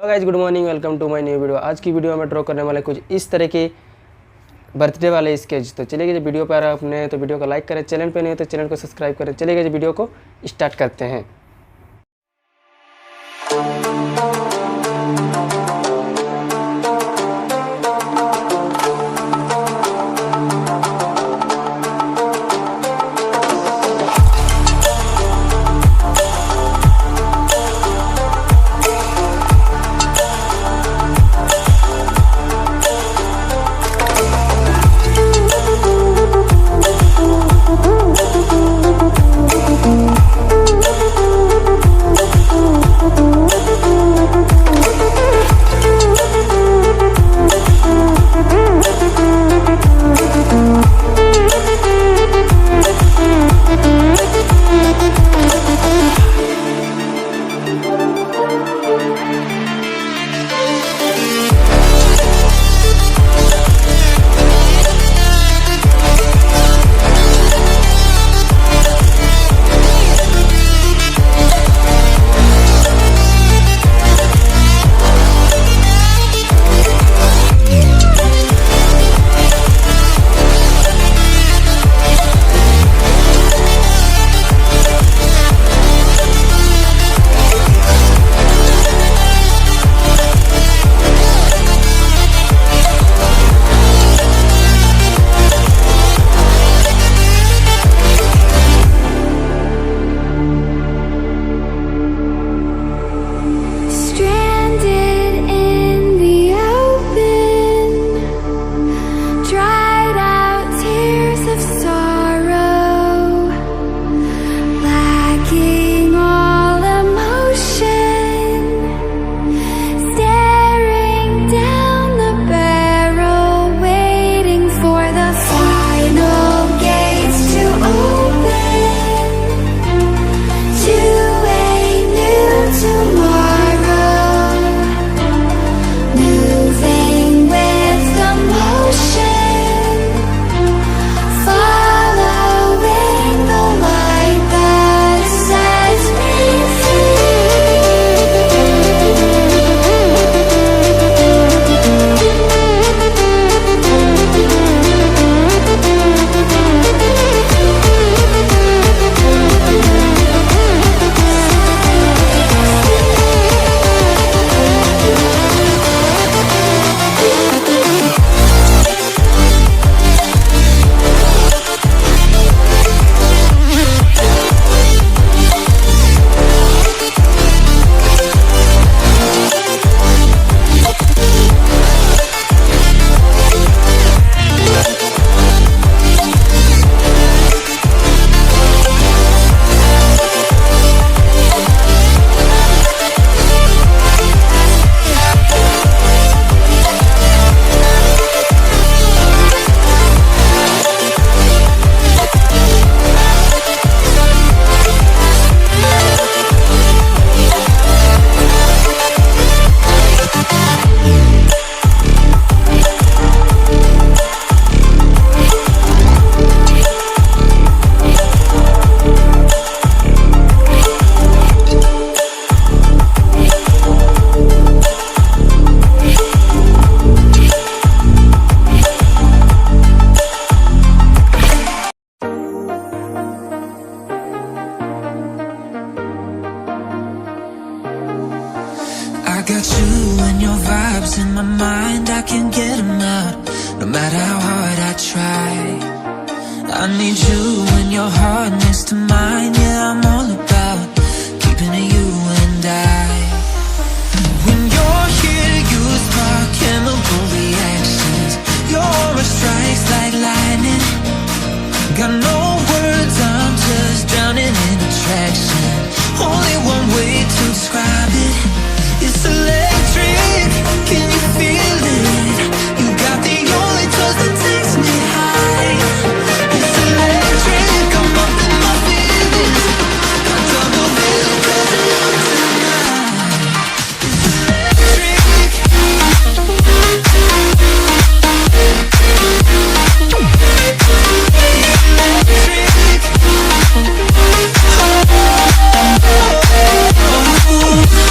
Hello guys, good morning, welcome to my new video. आज की video में draw करने वाले कुछ इस तरह के बर्थडे वाले स्केच। तो चलिए, जब वीडियो पर आपने तो वीडियो को लाइक करें, चैनल पे नहीं हो तो चैनल को सब्सक्राइब करें। चलिए, जब वीडियो को स्टार्ट करते हैं। I got you and your vibes in my mind, I can't get them out, no matter how hard I try. I need you and your heart next to mine, yeah, I'm all about keeping it you and I. When you're here, you spark chemical reactions, your aura strikes like lightning. Got no words, I'm just drowning in attraction, only one way to describe it. It's electric, can you feel it? You got the only touch that takes me high. It's electric, I'm up in my feelings. I double feel 'cause I love tonight. It's electric. Electric. Oh, oh, oh, oh.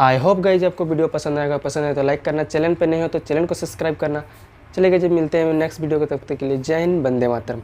I hope guys आपको video पसंद आएगा, पसंद आए तो like करना, channel पे नहीं हो तो चैनल को सब्सक्राइब करना। चलिए गाइज मिलते हैं नेक्स्ट वीडियो को, तब तक के लिए जय हिंद, वंदे मातरम।